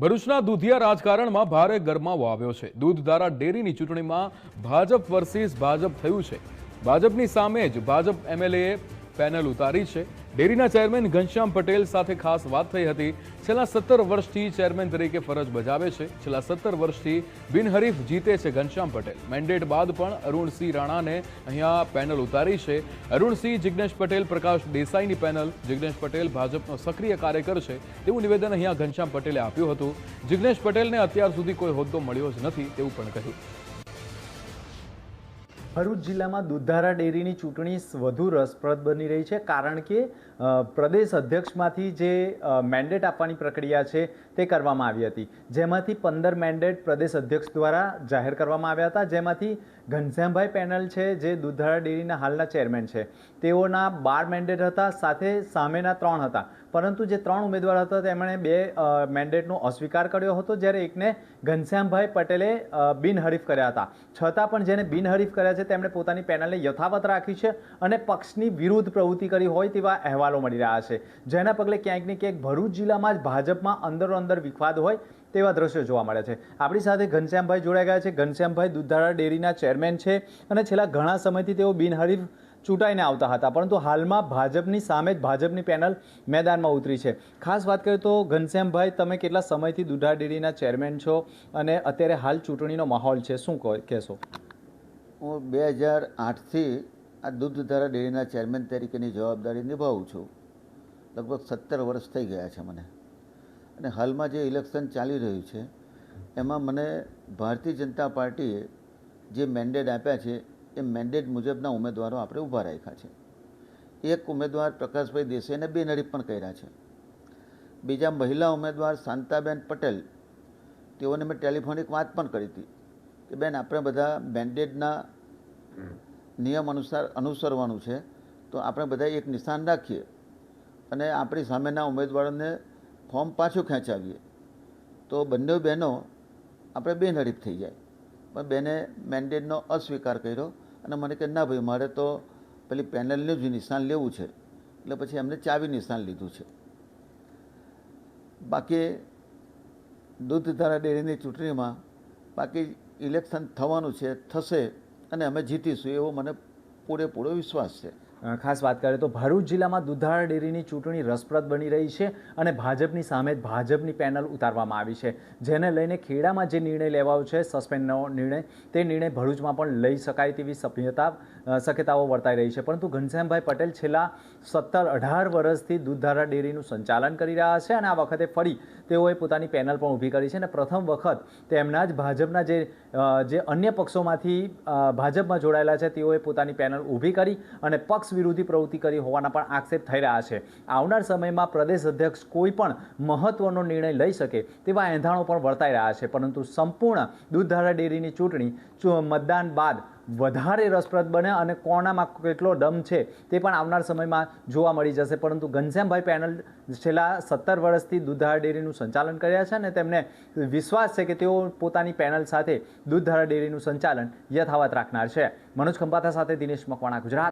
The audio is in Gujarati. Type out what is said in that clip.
ભરૂચના દૂધિયા રાજકારણમાં ભારે ગરમાવો આવ્યો છે। દૂધધારા ડેરીની ચૂંટણીમાં ભાજપ વર્સિસ ભાજપ થયું છે। ભાજપની સામે જ ભાજપ એમએલએ પેનલ ઉતારી છે। ડેરીના ચેરમેન ઘનશ્યામ પટેલ સાથે ખાસ વાત થઈ હતી। છેલ્લા 17 વર્ષથી ચેરમેન તરીકે ફરજ બજાવે છે। છેલ્લા 17 વર્ષથી બિનહરીફ જીતે છે ઘનશ્યામ પટેલ। મેન્ડેટ બાદ પણ અરુણસિંહ રાણાને અહીંયા પેનલ ઉતારી છે। અરુણસિંહ, જિગ્નેશ પટેલ, પ્રકાશ દેસાઈની પેનલ। જિગ્નેશ પટેલ ભાજપનો સક્રિય કાર્યકર છે તેવું નિવેદન અહીંયા ઘનશ્યામ પટેલે આપ્યું હતું। જિગ્નેશ પટેલને અત્યાર સુધી કોઈ હોદ્દો મળ્યો જ નથી તેવું પણ કહ્યું। ભરૂચ જિલ્લામાં દૂધધારા ડેરીની ચૂંટણી વધુ રસપ્રદ બની રહી છે, કારણ કે પ્રદેશ અધ્યક્ષમાંથી જે મેન્ડેટ આપવાની પ્રક્રિયા છે તે કરવામાં આવી હતી, જેમાંથી 15 મેન્ડેટ પ્રદેશ અધ્યક્ષ દ્વારા જાહેર કરવામાં આવ્યા હતા, જેમાંથી ઘનશ્યામભાઈ પેનલ છે જે દૂધધારા ડેરીના હાલના ચેરમેન છે, તેઓના 12 મેન્ડેટ હતા, સાથે સામેના 3 હતા, પરંતુ જે 3 ઉમેદવાર હતા તેમણે 2 મેન્ડેટનો અસ્વીકાર કર્યો હતો, જ્યારે એકને ઘનશ્યામભાઈ પટેલે બિનહરીફ કર્યા હતા। છતાં પણ જેને બિનહરીફ કર્યા છે તેમણે પોતાની પેનલને યથાવત રાખી છે અને પક્ષની વિરુદ્ધ પ્રવૃત્તિ કરી હોય તેવા અહેવાલો મળી રહ્યા છે, જેના પગલે ક્યાંક ને ક્યાંક ભરૂચ જિલ્લામાં જ ભાજપમાં અંદરો-અંદર વિવાદ હોય તેવા દ્રશ્યો જોવા મળે છે। આપણી સાથે ઘનશ્યામભાઈ જોડાઈ ગયા છે। ઘનશ્યામભાઈ દૂધધારા ડેરીના ચેરમેન છે અને છેલ્લા ઘણા સમયથી તેઓ બિનહરીફ ચૂંટાઈને આવતા હતા, પરંતુ હાલમાં ભાજપની સામે જ ભાજપની પેનલ મેદાનમાં ઉતરી છે। ખાસ વાત કરીએ તો ઘનશ્યામભાઈ, તમે કેટલા સમયથી દૂધધારા ડેરીના ચેરમેન છો અને અત્યારે હાલ ચૂંટણીનો માહોલ છે, શું કહેશો? હું 2008થી આ દૂધધારા ડેરીના ચેરમેન તરીકેની જવાબદારી નિભાવું છું। લગભગ 17 વર્ષ થઈ ગયા છે મને, અને હાલમાં જે ઇલેક્શન ચાલી રહ્યું છે એમાં મને ભારતીય જનતા પાર્ટીએ જે મેન્ડેટ આપ્યા છે એ મેન્ડેટ મુજબના ઉમેદવારો આપણે ઊભા રાખ્યા છે। એક ઉમેદવાર પ્રકાશભાઈ દેસાઈને બિનહરીફ પણ કર્યા છે। બીજા મહિલા ઉમેદવાર શાંતાબેન પટેલ, તેઓને મેં ટેલિફોનિક વાત પણ કરી હતી કે બેન, આપણે બધા મેન્ડેટના નિયમ અનુસરવાનું છે, તો આપણે બધા એક નિશાન રાખીએ અને આપણી સામેના ઉમેદવારોને ફોર્મ પાછું ખેંચાવીએ તો બંને બહેનો આપણે બિનહરીફ થઈ જાય। પણ બેને મેન્ડેટનો અસ્વીકાર કર્યો અને મને કે ના ભાઈ, મારે તો પેલી પેનલનું જ નિશાન લેવું છે, એટલે પછી એમને ચાવી નિશાન લીધું છે। બાકી દૂધધારા ડેરીની ચૂંટણીમાં બાકી ઇલેક્શન થવાનું છે, થશે અને અમે જીતીશું એવો મને પૂરેપૂરો વિશ્વાસ છે। ખાસ વાત કરીએ તો ભરૂચ જિલ્લામાં દૂધધારા ડેરીની ચૂંટણી રસપ્રદ બની રહી છે અને ભાજપની સામે ભાજપની પેનલ ઉતારવામાં આવી છે, જેને લઈને ખેડામાં જે નિર્ણય લેવાયો છે સસ્પેન્ડનો નિર્ણય, તે નિર્ણય ભરૂચમાં પણ લઈ શકાય તેવી શક્યતાઓ વર્તાઈ રહી છે। પરંતુ ઘનશ્યામભાઈ પટેલ છેલ્લા 17-18 વર્ષથી દૂધધારા ડેરીનું સંચાલન કરી રહ્યા છે અને આ વખતે ફરી તેઓએ પોતાની પેનલ પણ ઊભી કરી છે અને પ્રથમ વખત તેમના જ ભાજપના જે અન્ય પક્ષોમાંથી ભાજપમાં જોડાયેલા છે તેઓએ પોતાની પેનલ ઊભી કરી અને પક્ષ વિરોધી પ્રવૃત્તિ કરી હોવાના પણ આક્ષેપ થઈ રહ્યા છે। આવનાર સમયમાં પ્રદેશ અધ્યક્ષ કોઈ પણ મહત્વનો નિર્ણય લઈ શકે તેવા એંધાણો પણ વર્તાઈ રહ્યા છે, પરંતુ સંપૂર્ણ દૂધધારા ડેરીની ચૂંટણી મતદાન બાદ વધારે રસપ્રદ બને અને કોણામાં કેટલો દમ છે તે પણ આવનાર સમયમાં જોવા મળી જશે। પરંતુ ઘનશ્યામભાઈ પેનલ છેલ્લા 17 વર્ષથી દૂધધારા ડેરીનું સંચાલન કર્યા છે અને તેમને વિશ્વાસ છે કે તેઓ પોતાની પેનલ સાથે દૂધધારા ડેરીનું સંચાલન યથાવત રાખનાર છે। મનોજ ખંભાતા સાથે દિનેશ મકવાણા, ગુજરાત।